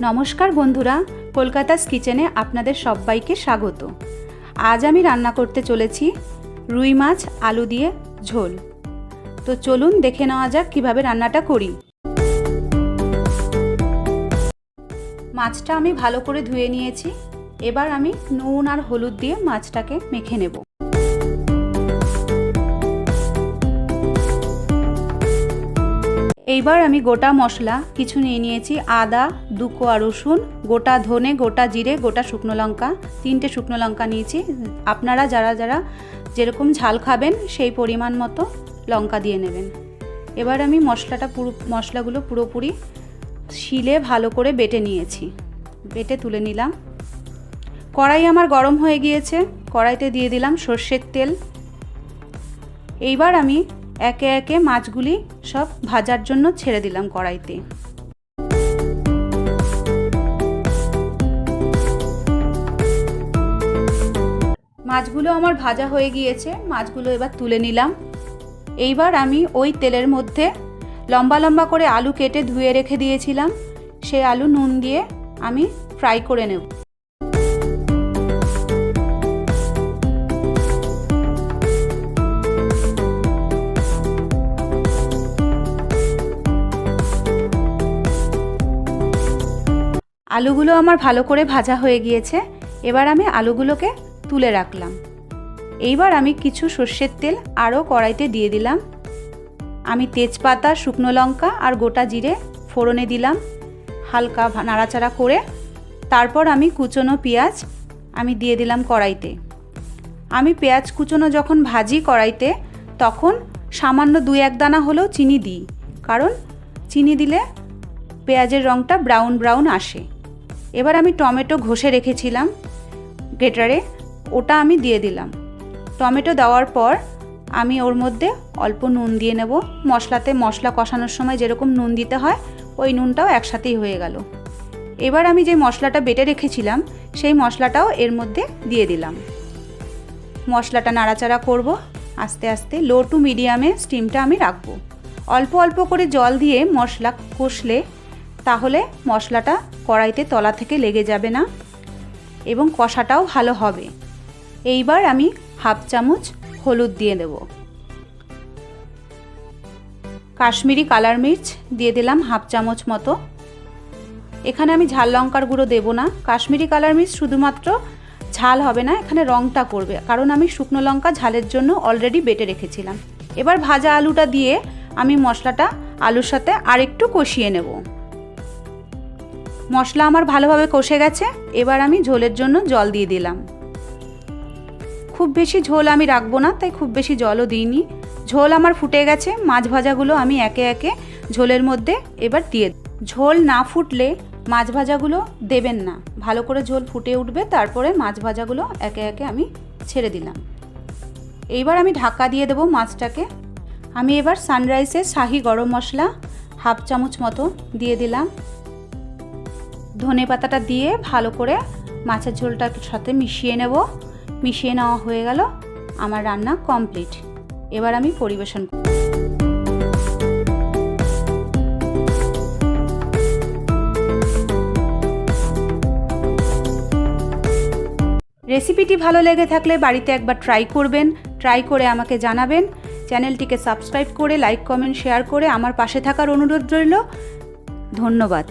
নমস্কার বন্ধুরা, কলকাতাস কিচেনে আপনাদের সবাইকে স্বাগত। আজ আমি রান্না করতে চলেছি রুই মাছ আলু দিয়ে ঝোল। তো চলুন দেখে নেওয়া যাক কিভাবে রান্নাটা করি। মাছটা আমি ভালো করে ধুয়ে নিয়েছি। এবার আমি নুন আর হলুদ দিয়ে মাছটাকে মেখে নেব। এইবার আমি গোটা মশলা কিছু নিয়ে নিয়েছি। আদা, 2 কোয়া রসুন, গোটা ধনে, গোটা জিরে, গোটা শুকনো লঙ্কা, 3টে শুকনো লঙ্কা নিয়েছি। আপনারা যারা যারা যেরকম ঝাল খাবেন সেই পরিমাণ মতো লঙ্কা দিয়ে নেবেন। এবার আমি মশলাগুলো পুরোপুরি শিলে ভালো করে বেটে নিয়েছি। বেটে তুলে নিলাম। কড়াই আমার গরম হয়ে গিয়েছে। কড়াইতে দিয়ে দিলাম সর্ষের তেল। এইবার আমি একে একে মাছগুলি সব ভাজার জন্য ছেড়ে দিলাম কড়াইতে। মাছগুলো আমার ভাজা হয়ে গিয়েছে। মাছগুলো এবার তুলে নিলাম। এইবার আমি ওই তেলের মধ্যে লম্বা লম্বা করে আলু কেটে ধুয়ে রেখে দিয়েছিলাম, সেই আলু নুন দিয়ে আমি ফ্রাই করে নেব। আলুগুলো আমার ভালো করে ভাজা হয়ে গিয়েছে। এবার আমি আলুগুলোকে তুলে রাখলাম। এইবার আমি কিছু সর্ষের তেল আরও কড়াইতে দিয়ে দিলাম। আমি তেজপাতা, শুকনো লঙ্কা আর গোটা জিরে ফোড়নে দিলাম। হালকা নাড়াচাড়া করে তারপর আমি কুচনো পেঁয়াজ আমি দিয়ে দিলাম কড়াইতে। আমি পেঁয়াজ কুচনো যখন ভাজি কড়াইতে তখন সামান্য 2-1 দানা হলেও চিনি দিই, কারণ চিনি দিলে পেঁয়াজের রঙটা ব্রাউন ব্রাউন আসে। এবার আমি টমেটো ঘষে রেখেছিলাম গ্রেটারে, ওটা আমি দিয়ে দিলাম। টমেটো দেওয়ার পর আমি ওর মধ্যে অল্প নুন দিয়ে নেব। মশলা কষানোর সময় যেরকম নুন দিতে হয় ওই নুনটাও একসাথেই হয়ে গেল। এবার আমি যে মশলাটা বেটে রেখেছিলাম সেই মশলাটাও এর মধ্যে দিয়ে দিলাম। মশলাটা নাড়াচাড়া করব আস্তে আস্তে। লো টু মিডিয়ামে স্টিমটা আমি রাখবো। অল্প অল্প করে জল দিয়ে মশলা কষলে তাহলে মশলাটা কড়াইতে তলা থেকে লেগে যাবে না এবং কষাটাও ভালো হবে। এইবার আমি 1/2 চামচ হলুদ দিয়ে দেব। কাশ্মীরি কালার মির্চ দিয়ে দিলাম 1/2 চামচ মতো। এখানে আমি ঝাল লঙ্কার গুঁড়ো দেব না। কাশ্মীরি কালার মির্চ শুধুমাত্র ঝাল হবে না, এখানে রঙটা করবে, কারণ আমি শুকনো লঙ্কা ঝালের জন্য অলরেডি বেটে রেখেছিলাম। এবার ভাজা আলুটা দিয়ে আমি মশলাটা আলুর সাথে আরেকটু কষিয়ে নেব। মশলা আমার ভালোভাবে কষে গেছে। এবার আমি ঝোলের জন্য জল দিয়ে দিলাম। খুব বেশি ঝোল আমি রাখবো না, তাই খুব বেশি জলও দিইনি। ঝোল আমার ফুটে গেছে। মাছ ভাজাগুলো আমি একে একে ঝোলের মধ্যে এবার দিয়ে। ঝোল না ফুটলে মাছ ভাজাগুলো দেবেন না। ভালো করে ঝোল ফুটে উঠবে, তারপরে মাছ ভাজাগুলো একে একে আমি ছেড়ে দিলাম। এইবার আমি ঢাকা দিয়ে দেবো মাছটাকে। আমি এবার সানরাইসের শাহি গরম মশলা 1/2 চামচ মতো দিয়ে দিলাম। ধনে পাতাটা দিয়ে ভালো করে মাছের ঝোলটার সাথে মিশিয়ে নেব। মিশিয়ে নেওয়া হয়ে গেল, আমার রান্না কমপ্লিট। এবার আমি পরিবেশন করব। রেসিপিটি ভালো লেগে থাকলে বাড়িতে একবার ট্রাই করবেন। ট্রাই করে আমাকে জানাবেন। চ্যানেলটিকে সাবস্ক্রাইব করে লাইক, কমেন্ট, শেয়ার করে আমার পাশে থাকার অনুরোধ রইল। ধন্যবাদ।